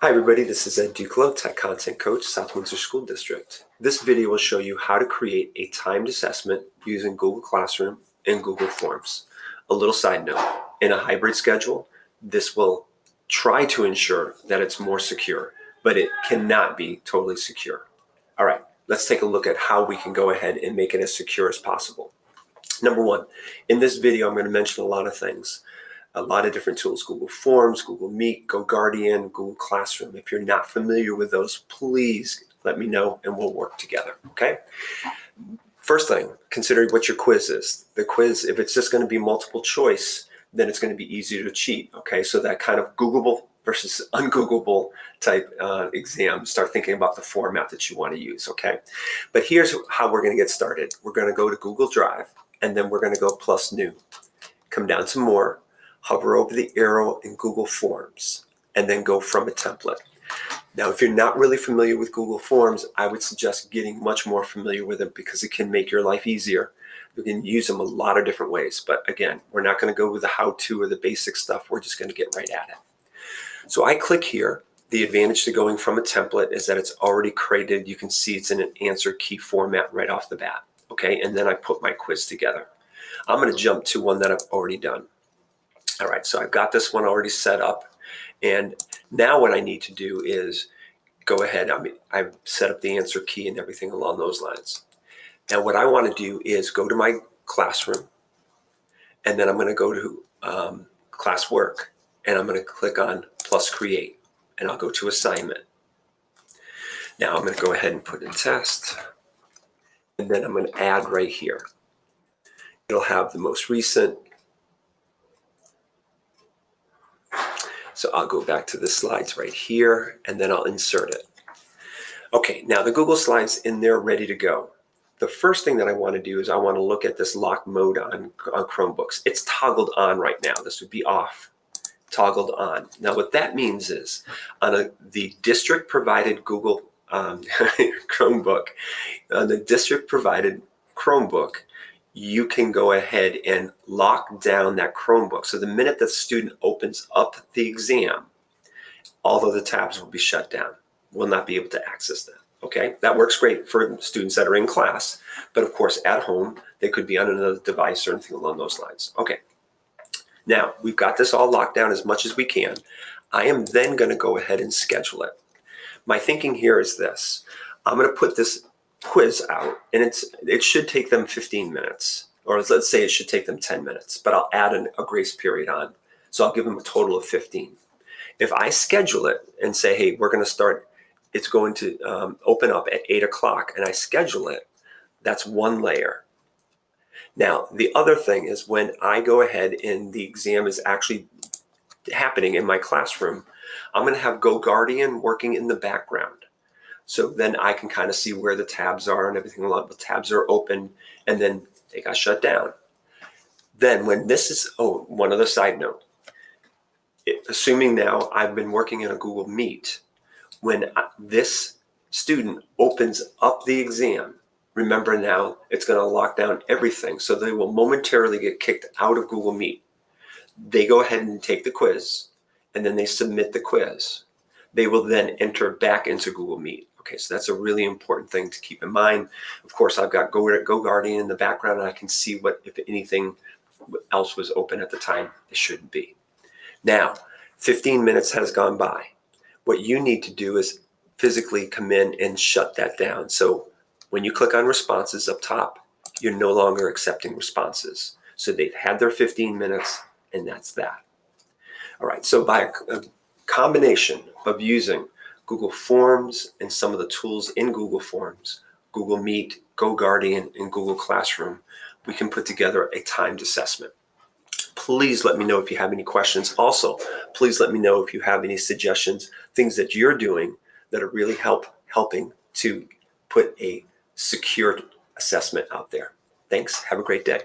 Hi everybody, this is Ed Duclo, Tech Content Coach, South Windsor School District. This video will show you how to create a timed assessment using Google Classroom and Google Forms. A little side note, in a hybrid schedule, this will try to ensure that it's more secure, but it cannot be totally secure. All right, let's take a look at how we can go ahead and make it as secure as possible. Number one, in this video, I'm going to mention a lot of things. A lot of different tools, Google Forms, Google Meet, GoGuardian, Google Classroom. If you're not familiar with those, please let me know and we'll work together, okay? First thing, consider what your quiz is. The quiz, if it's just going to be multiple choice, then it's going to be easier to cheat, okay? So that kind of Googleable versus ungoogleable type exam, start thinking about the format that you want to use, okay? But here's how we're going to get started. We're going to go to Google Drive, and then we're going to go plus new. Come down to more, hover over the arrow in Google Forms, and then go from a template. Now, if you're not really familiar with Google Forms, I would suggest getting much more familiar with it because it can make your life easier. You can use them a lot of different ways. But again, we're not going to go with the how-to or the basic stuff. We're just going to get right at it. So I click here. The advantage to going from a template is that it's already created. You can see it's in an answer key format right off the bat. Okay, and then I put my quiz together. I'm going to jump to one that I've already done. All right, so I've got this one already set up, and now what I need to do is go ahead. I've set up the answer key and everything along those lines. Now what I want to do is go to my classroom, and then I'm going to go to classwork, and I'm going to click on plus create, and I'll go to assignment. Now I'm going to go ahead and put in test, and then I'm going to add right here. It'll have the most recent. So I'll go back to the slides right here, and then I'll insert it. Okay, now the Google Slides in there ready to go. The first thing that I want to do is I want to look at this lock mode on Chromebooks. It's toggled on right now. This would be off, toggled on. Now what that means is on the district provided Google Chromebook, on the district provided Chromebook, you can go ahead and lock down that Chromebook. So the minute the student opens up the exam, all of the tabs will be shut down. Will not be able to access them. Okay, that works great for students that are in class, but of course at home, they could be on another device or anything along those lines. Okay, now we've got this all locked down as much as we can. I am then going to go ahead and schedule it. My thinking here is this. I'm going to put this quiz out, and it should take them 15 minutes, or let's say it should take them 10 minutes, but I'll add a grace period on. So I'll give them a total of 15. If I schedule it and say, hey, we're going to start, it's going to open up at 8 o'clock, and I schedule it, that's one layer. Now, the other thing is when I go ahead and the exam is actually happening in my classroom, I'm going to have GoGuardian working in the background. So then I can kind of see where the tabs are and everything. A lot of the tabs are open, and then they got shut down. Then when this is, oh, one other side note. Assuming now I've been working in a Google Meet, when this student opens up the exam, remember now it's going to lock down everything. So they will momentarily get kicked out of Google Meet. They go ahead and take the quiz, and then they submit the quiz. They will then enter back into Google Meet. Okay, so that's a really important thing to keep in mind. Of course, I've got GoGuardian in the background, and I can see what, if anything else was open at the time, it shouldn't be. Now, 15 minutes has gone by. What you need to do is physically come in and shut that down. So when you click on responses up top, you're no longer accepting responses. So they've had their 15 minutes, and that's that. All right, so by a combination of using Google Forms and some of the tools in Google Forms, Google Meet, GoGuardian, and Google Classroom, we can put together a timed assessment. Please let me know if you have any questions. Also, please let me know if you have any suggestions, things that you're doing that are really helping to put a secure assessment out there. Thanks. Have a great day.